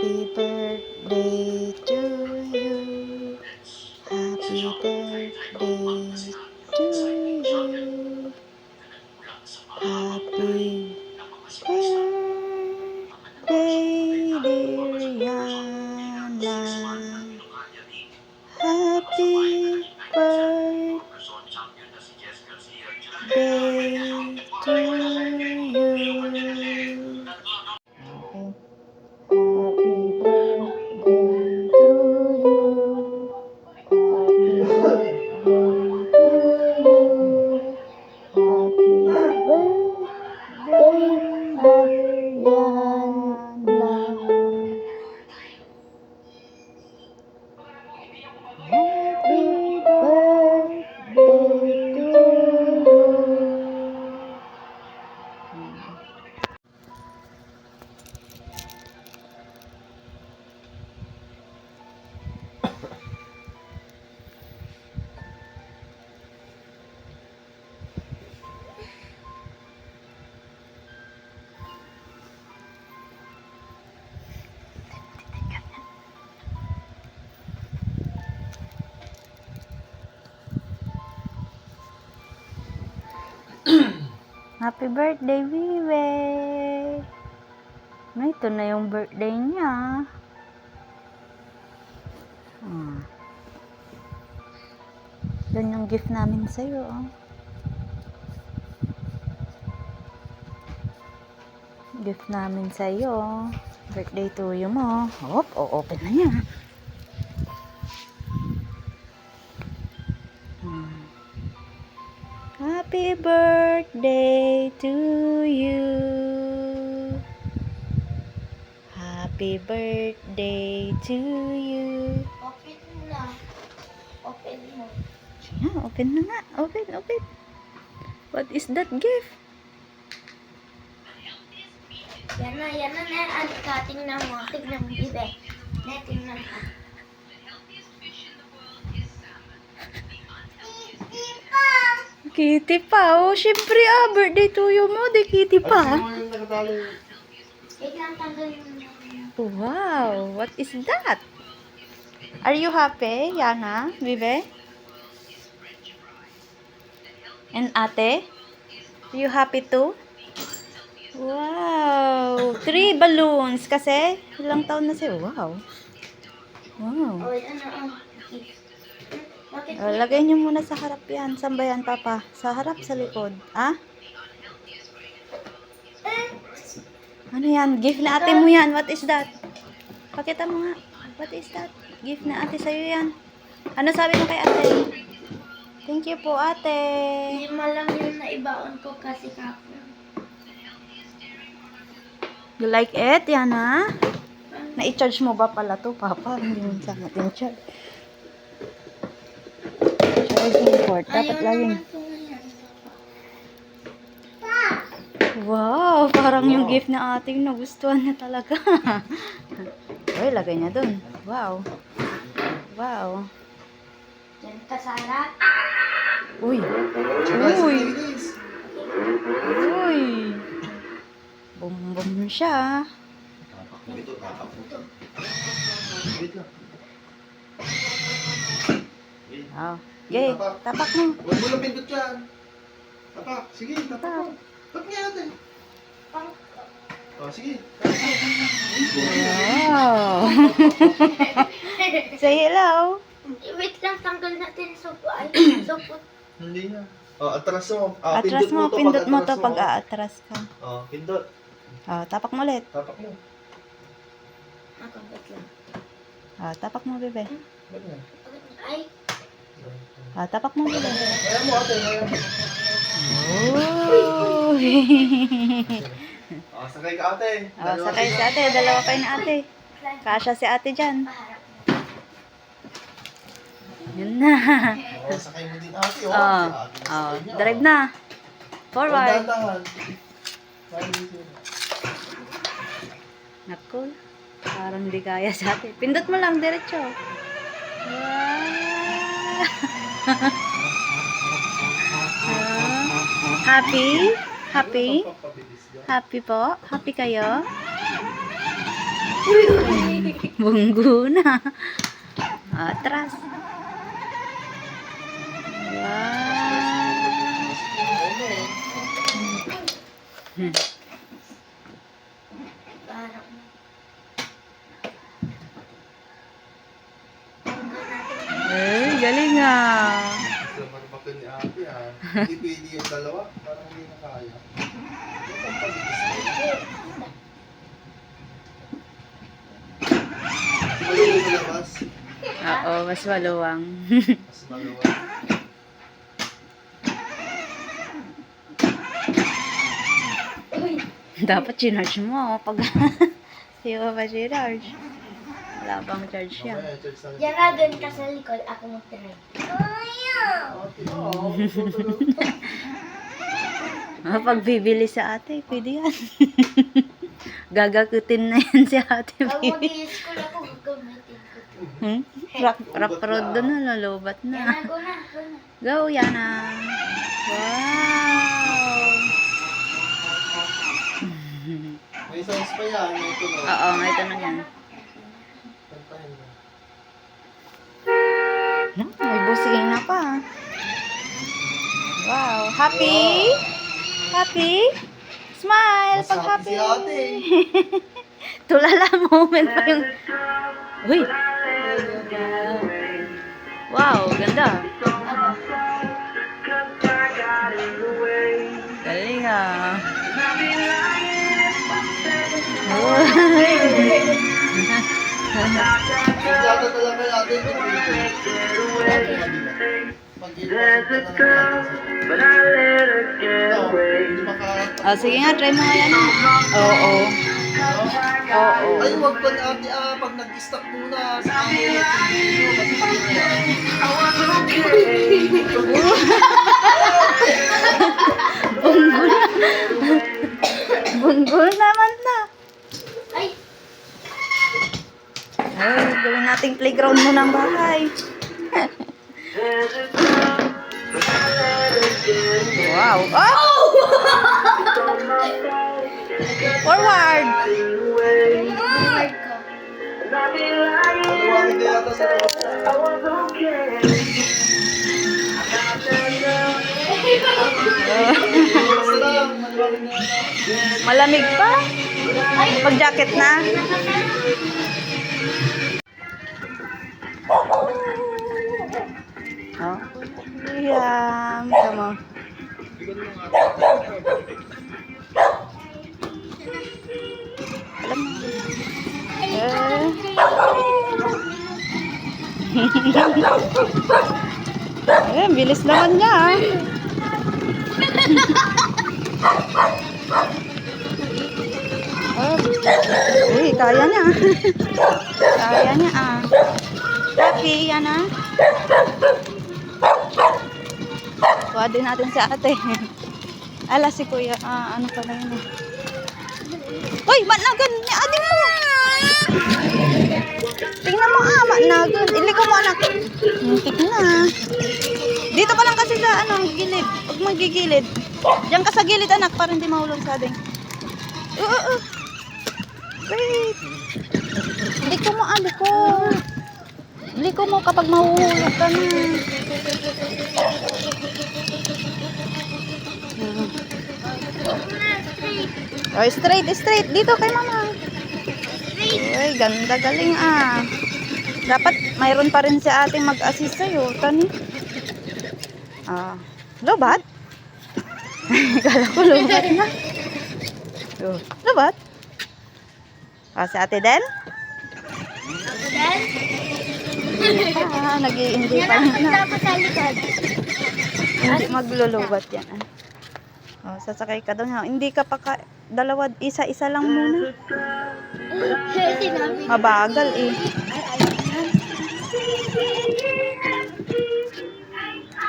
Happy birthday to you. Happy birthday to you. Happy birthday, dear Yana. Happy birthday to you. Happy birthday to you. Happy birthday to you. Happy birthday, Mariana. Happy birthday to you. Happy birthday, Vive! No, ito na yung birthday niya. Yan yung gift namin sa'yo. Gift namin sa'yo. Birthday to you mo. Open na niya. Happy birthday to you. Happy birthday to you. Open na. Open mo. Sige, open na nga. Open. What is that gift? Yan na. Ang tingnan mo. Tingnan mo, Bibe. Tingnan mo. Kitty pa. Oh, syempre birthday to you mo. Di kitty pa. Wait lang, tanggal yung... Wow, what is that? Are you happy, Yana, Vive? And ate? Are you happy too? Wow, 3 balloons kasi ilang taon na siya. Wow. Oh, ano. Bakit? Lagay niyo muna sa harap yan. Saan ba yan, Papa? Sa harap, sa likod. Ah? Ano yan? Gift na ate mo yan. What is that? Pakita mo nga. What is that? Gift na ate sa'yo yan. Ano sabi mo kay ate? Thank you po, ate. Hindi mo lang yung naibaon ko kasi kapon. You like it, Yana? Na-i-charge mo ba pala to, Papa? Hindi mo sa natin charge. Charging port. Dapat laging... Wow, parang yung gift na ating nagustuhan na talaga. Uy, lagay niya dun. Wow. Yan ka, Sarah. Uy. Bum siya. Oh. Okay, tapak mo. Huwag mo lang pindot yan. Tapak. Sige, tapak mo. Ba't nga natin? Sige. Wow. Say hello. Wait lang, tanggal natin sopo. Hindi na. Atras mo. Atras mo, pindot mo to pag aatras ka. Pindot. Tapak mo ulit. Tapak mo. Ako, wait lang. Tapak mo, bebe. Ba't nga? Ay, Tapak mo, bebe. Kaya mo ate, kaya mo. Oh. Sakay ka ate. Sakay si ate. Dalawa kayo na ate. Kasya si ate dyan. Yun na. Sakay mo din ate. Drive na. Forward. Naku. Parang hindi kaya si ate. Pindot mo lang, diretso. Wow. Happy? Happy? Happy po? Happy kayo? Bunggo na. Atras. Wow. Parang Eh, galing ah. Sa marmaka ni ate ah. Hindi pwede yung dalawa. Parang hindi na kaya. Ito ang pag-isip. Maluwag na labas. Oo, mas maluwang. Mas maluwag. Dapat ginarge mo pag di mo pa ginarge. Wala bang charge siya. Mamaya, charge na Yan na, doon ka sa likod. Ako mag-try. ate. Oo. Pag bibili sa ate, pwede yan. Gagakutin na yan si ate. Pag mag-i-school ako, gagamitin ko. Rock road doon na, lalobat Yan na. na, go na, go na. Go, Yana. Wow. May sounds pa yan. May tunog. Oo, may tanong yan. Kantahin mo. May busingin na pa. Wow. Happy? Happy? Smile Mas pag happy happy. si ate. Tulala moment pa yung... Uy! Wow, ganda. Galing ah. Yata talaga natin ito. Pag ipasok ka na natin. Hindi maka... Oh, sige nga, try mo nga yan. Oo. Oo. Ay, wag pa na ate pag nag-stop muna sa amin. Bunggol naman na. Ay, Ay, gawin nating playground mo ng bahay. Wow. Oh! Forward. hard ka. Maluwagin ka yata sa Basta lang, maluwagin na yata. Malamig pa? Pag-jacket na? Oh. Yum. Come on. Alam mo. Bilis naman niya. Ah. Uy, kaya niya. Kaya niya ah. Happy, yan ah. Kuha din natin sa ate. Ala si kuya, ano pala yun ah. Uy, managan niya ate mo. Tingnan mo managan. Iliko mo anak. Muntik na. Dito ka lang kasi sa gilid. Huwag magigilid. Diyan ka sa gilid anak para hindi mahulog sa ating. Wait. Liko mo liko. Liko mo kapag mahuhulog ka na. Oh, straight. Dito kay mama. Uy, ganda galing ah. Dapat mayroon pa rin si ating mag-assist sa'yo. Tani. Lobat? Kala ko lobat na. Lobat? Si ate Den? Ako din? Nag-i-enjoy Yan pa na, rin na. tapos sa likod. Hindi maglulubat yan. Sasakay ka doon. Hindi ka pa dalawa, isa-isa lang muna. Sinabi. Mabagal eh.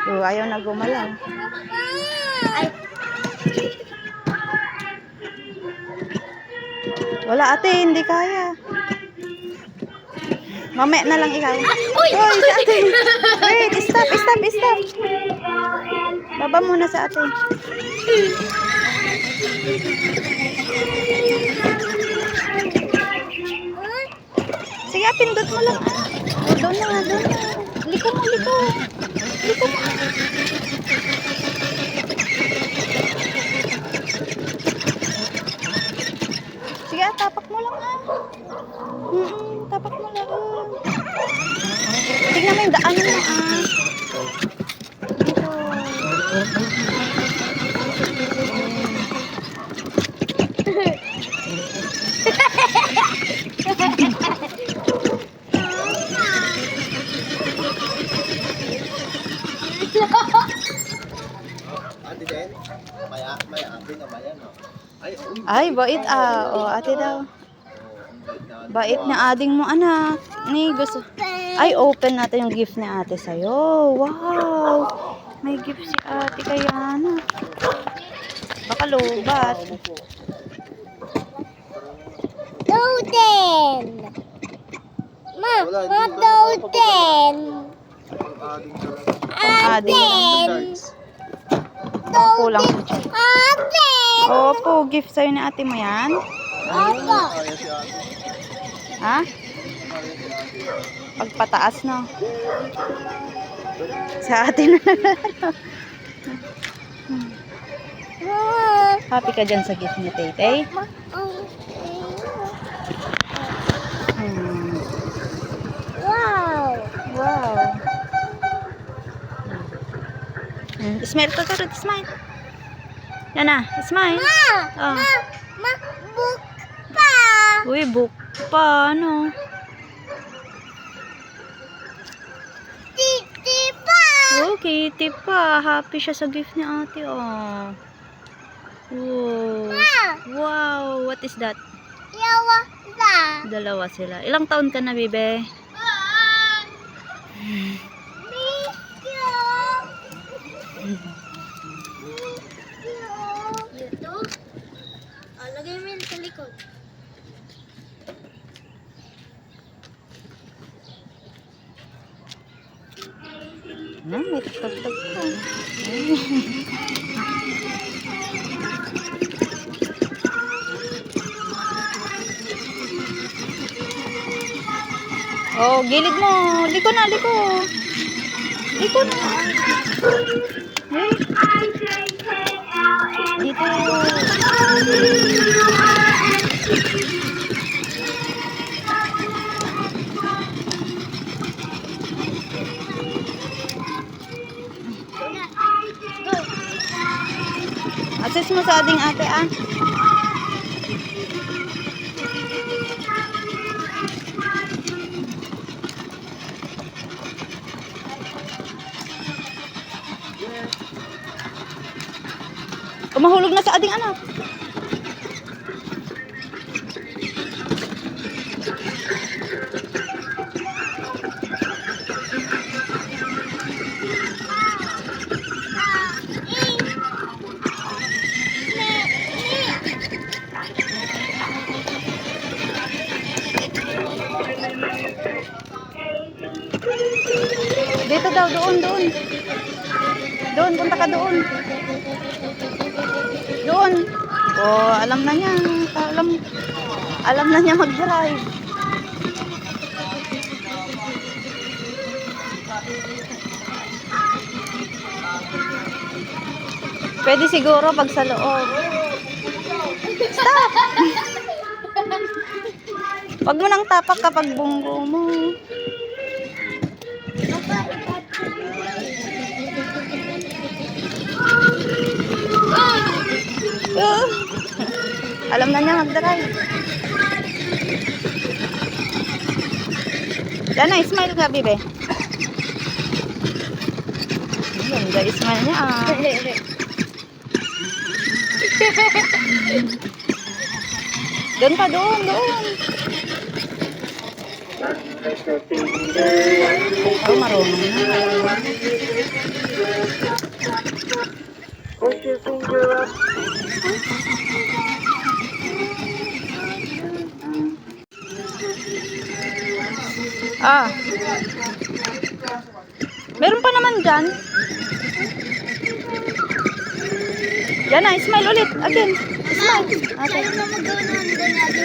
Ayaw na gumalaw. Ay, Wala ate, hindi kaya. Mamaya na lang ikaw. Uy! Uy, sa ate. Wait, stop. Baba muna sa ate. Sige, pindot mo lang. Oh, doon na, doon na. Liko mo, liko. Liko mo. Sige, tapak mo lang ah. Tapak mo lang. Tingnan mo yung daan mo ah. Dito. Ate din, may ate na maya, no? Ay, uy. Ay, bait ah. O, ate daw. Bait na ading mo, anak. Ni, gusto. Ay, open natin yung gift ni ate sa'yo. Wow. May gift si ate kay Ana. Baka lobat. Doden! Ma, Wala, ma, hindi ba Doden! Ading talaga. Ading. Aden! Ang kulang sa tiyan. Aden! Opo, gift sa'yo ni ate mo yan. Opo! Kaya si ate. Ha? Kaya si ate. Pagpataas, no? Sa ate na. Happy ka dyan sa gift ni Tay-Tay? Wow! Wow. Smile ka karot, smile. Yan na, smile. Oh. Ma, book pa! Uy, book pa, ano? Titi pa! Okay, tip pa. Happy siya sa gift ni ate, oh. Wow. Wow, what is that? Yawa pa! Dalawa sila. Ilang taon ka na, bebe? YouTube? Lagay mo yun sa likod. May tagtag pa. Oh, gilid mo. Liko na, liko. Liko na. Dito. Assist mo sa ading ate, ah. Mahulog na sa ading anak. Dito daw, doon. Doon, punta ka doon. Doon. Oh, alam na niya. Alam na niya mag-drive. Pwede siguro pag sa loob. Stop! Wag mo nang tapak kapag bunggo mo. Alam na niya mag-drive. Dana, smile ka, bebe. Yan, guys, smile niya. Doon ka, doon. Oh, marunong na. Push your finger up. Ah. Meron pa naman dyan. Yan na, smile ulit. Again. Smile. Okay. Ayaw na magawa na. Hindi natin